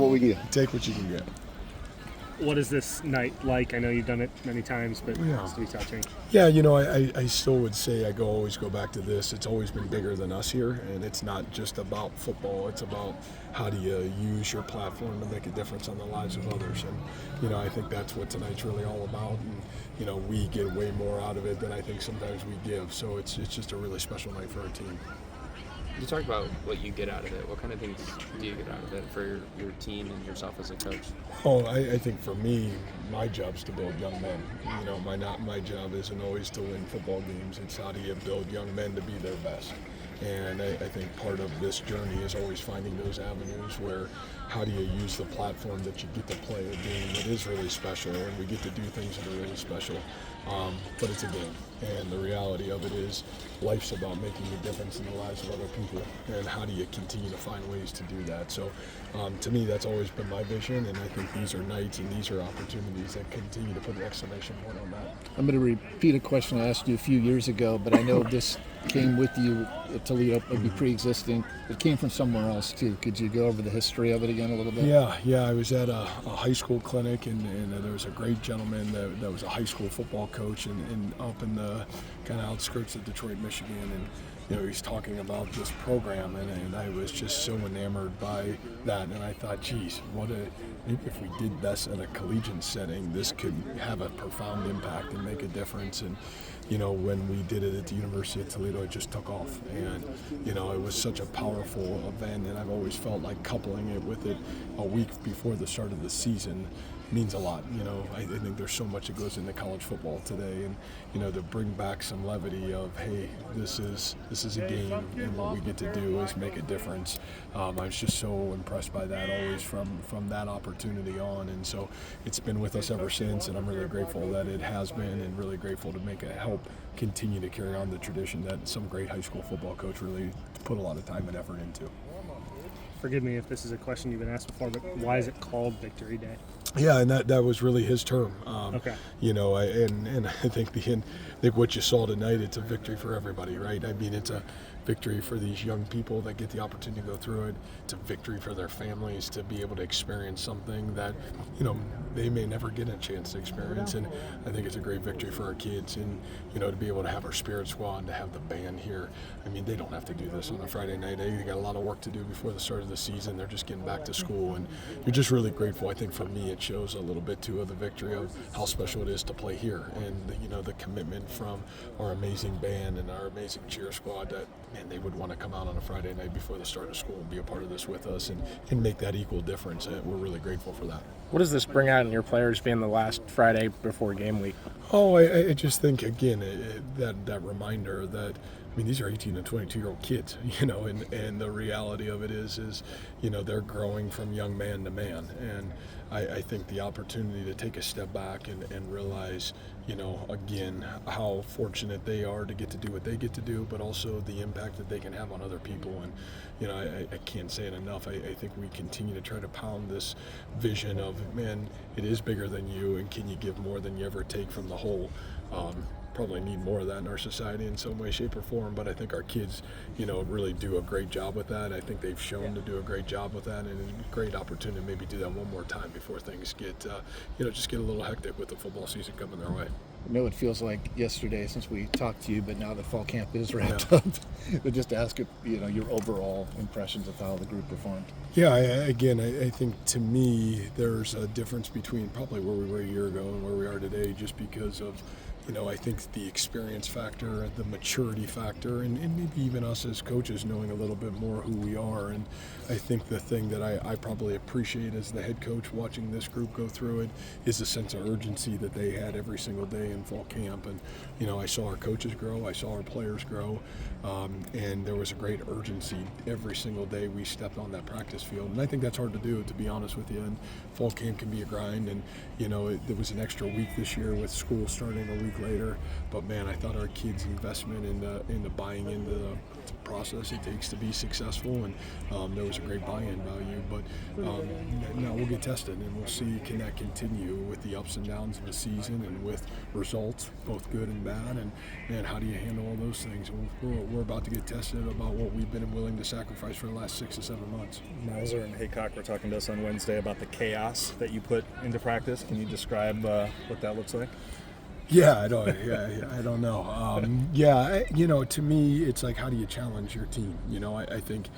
what we can get. Take what you can get. What is this night like? I know you've done it many times, but Yeah. it's to be touching. Yeah, I still would say always go back to this. It's always been bigger than us here, and it's not just about football. It's about how do you use your platform to make a difference on the lives of others. And, I think that's what tonight's really all about. And, we get way more out of it than I think sometimes we give. So it's just a really special night for our team. You talk about what you get out of it. What kind of things do you get out of it for your team and yourself as a coach? Oh, I think for me, my job's to build young men. My job isn't always to win football games. It's how do you build young men to be their best. And I think part of this journey is always finding those avenues where how do you use the platform that you get to play a game that is really special, and we get to do things that are really special. But it's a game, and the reality of it is life's about making a difference in the lives of other people, and how do you continue to find ways to do that. So to me, that's always been my vision, and I think these are nights and these are opportunities that continue to put an exclamation point on that. I'm going to repeat a question I asked you a few years ago, but I know this came with you at Toledo, maybe pre-existing. It came from somewhere else too. Could you go over the history of it again a little bit? Yeah. I was at a high school clinic, and there was a great gentleman that was a high school football coach and up in the kind of outskirts of Detroit, Michigan, and he's talking about this program, and I was just so enamored by that, and I thought, geez, maybe if we did this in a collegiate setting, this could have a profound impact and make a difference. And when we did it at the University of Toledo, it just took off, and it was such a powerful event, and I've always felt like coupling it with it a week before the start of the season means a lot. I think there's so much that goes into college football today, and to bring back some levity of, hey, this is a game, and what we get to do is make a difference. I was just so impressed by that always from that opportunity on, and so it's been with us ever since, and I'm really grateful that it has been, and really grateful to help continue to carry on the tradition that some great high school football coach really put a lot of time and effort into. Forgive me if this is a question you've been asked before, but why is it called Victory Day? Yeah, and that was really his term. Okay. And I think what you saw tonight, it's a victory for everybody, right? I mean, it's a victory for these young people that get the opportunity to go through it. It's a victory for their families to be able to experience something that, they may never get a chance to experience. And I think it's a great victory for our kids, and, to be able to have our Spirit Squad, to have the band here. I mean, they don't have to do this on a Friday night. They got a lot of work to do before the start of the season. They're just getting back to school, and you're just really grateful. I think for me, it shows a little bit too of the victory of how special it is to play here, and the commitment from our amazing band and our amazing cheer squad that, man, they would want to come out on a Friday night before the start of school and be a part of this with us and make that equal difference. And we're really grateful for that. What does this bring out in your players being the last Friday before game week? Oh, I just think, again, that reminder that, I mean, these are 18 and 22-year-old kids, and the reality of it is they're growing from young man to man. And I think the opportunity to take a step back and realize, again, how fortunate they are to get to do what they get to do, but also the impact that they can have on other people. And, I can't say it enough. I think we continue to try to pound this vision of, man, it is bigger than you, and can you give more than you ever take from the whole? Probably need more of that in our society in some way, shape, or form, but I think our kids, really do a great job with that. I think they've shown to do a great job with that, and it's a great opportunity to maybe do that one more time before things get, just get a little hectic with the football season coming their way. I know it feels like yesterday since we talked to you, but now that fall camp is wrapped up, but just ask your overall impressions of how the group performed. Yeah, I think to me there's a difference between probably where we were a year ago and where we are today, just because of, I think the experience factor, the maturity factor, and maybe even us as coaches knowing a little bit more who we are. And I think the thing that I probably appreciate as the head coach watching this group go through it is the sense of urgency that they had every single day in fall camp. And, I saw our coaches grow, I saw our players grow, and there was a great urgency every single day we stepped on that practice field. And I think that's hard to do, to be honest with you. And fall camp can be a grind, and, there was an extra week this year with school starting a week week later. But man, I thought our kids' investment in the buying into the process it takes to be successful, and there was a great buy-in value. But now we'll get tested, and we'll see can that continue with the ups and downs of the season and with results, both good and bad. And man, how do you handle all those things? We're about to get tested about what we've been willing to sacrifice for the last 6 to 7 months. Mauser and Haycock were talking to us on Wednesday about the chaos that you put into practice. Can you describe what that looks like? Yeah, I don't know. To me, it's like, how do you challenge your team? I think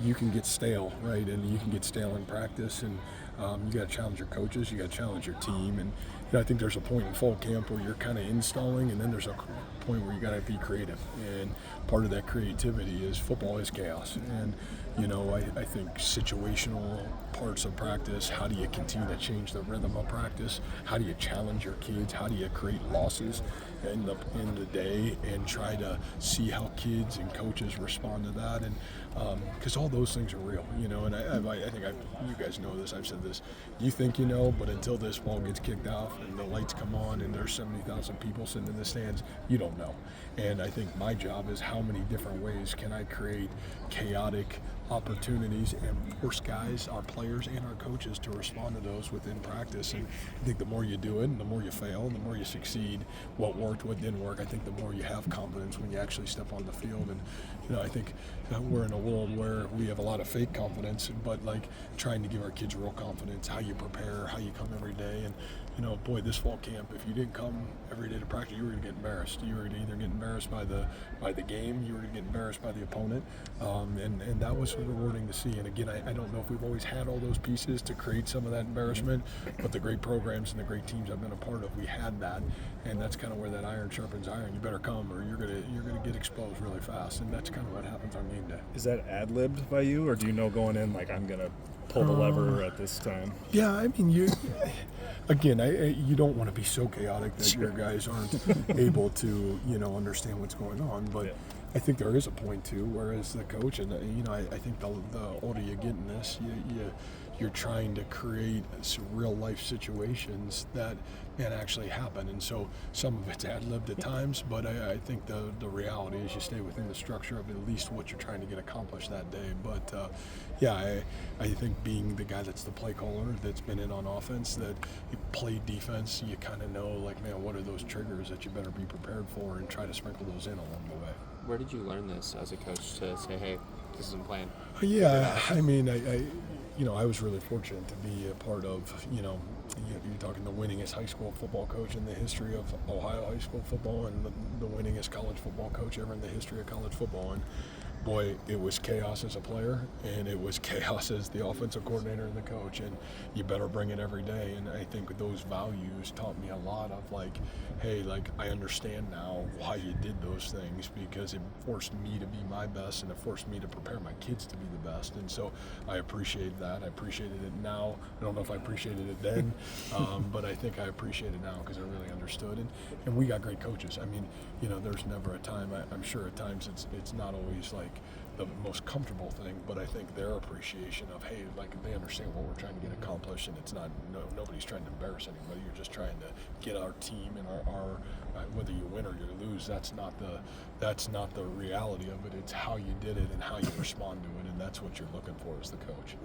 you can get stale, right? And you can get stale in practice, and you got to challenge your coaches, you got to challenge your team. And I think there's a point in fall camp where you're kind of installing, and then there's a point where you got to be creative. And part of that creativity is football is chaos. And I think situational parts of practice, how do you continue to change the rhythm of practice? How do you challenge your kids? How do you create losses in the day and try to see how kids and coaches respond to that? And because all those things are real, and I think you guys know this, I've said this, you think you know, but until this ball gets kicked off and the lights come on and there's 70,000 people sitting in the stands, you don't know. And I think my job is how many different ways can I create chaotic opportunities and force guys, our players and our coaches, to respond to those within practice. And I think the more you do it and the more you fail and the more you succeed, what worked, what didn't work, I think the more you have confidence when you actually step on the field. And I think we're in a world where we have a lot of fake confidence, but like trying to give our kids real confidence, how you prepare, how you come every day. And boy, this fall camp, if you didn't come every day to practice, you were going to get embarrassed. You were going to either get embarrassed by the game, you were going to get embarrassed by the opponent, and that was rewarding to see. And again, I don't know if we've always had all those pieces to create some of that embarrassment, but the great programs and the great teams I've been a part of, we had that, and that's kind of where that iron sharpens iron. You better come, or you're gonna get exposed really fast, and that's kind of what happens on game day. Is that ad-libbed by you, or do you know going in like I'm gonna pull the lever at this time? Yeah, I mean, you don't want to be so chaotic that your guys aren't able to, understand what's going on. But yeah. I think there is a point too, where as the coach, and I think the older you get in this, you're trying to create some real life situations that actually happen. And so some of it's ad-libbed at times, but I think the reality is you stay within the structure of at least what you're trying to get accomplished that day. But I think being the guy that's the play caller, that's been in on offense, that you play defense, you kind of know, like, man, what are those triggers that you better be prepared for, and try to sprinkle those in along the way. Where did you learn this as a coach to say, hey, this isn't planned? Yeah, I mean, I was really fortunate to be a part of, you're talking the winningest high school football coach in the history of Ohio high school football, and the winningest college football coach ever in the history of college football. And boy, it was chaos as a player, and it was chaos as the offensive coordinator and the coach, and you better bring it every day. And I think those values taught me a lot of, like, hey, like, I understand now why you did those things, because it forced me to be my best, and it forced me to prepare my kids to be the best. And so I appreciate that. I appreciated it now. I don't know if I appreciated it then, but I think I appreciate it now because I really understood. And we got great coaches. I mean, there's never a time, I'm sure at times it's not always like the most comfortable thing, but I think their appreciation of, hey, like, they understand what we're trying to get accomplished, and it's not, nobody's trying to embarrass anybody. You're just trying to get our team and our whether you win or you lose, that's not the reality of it. It's how you did it and how you respond to it, and that's what you're looking for as the coach.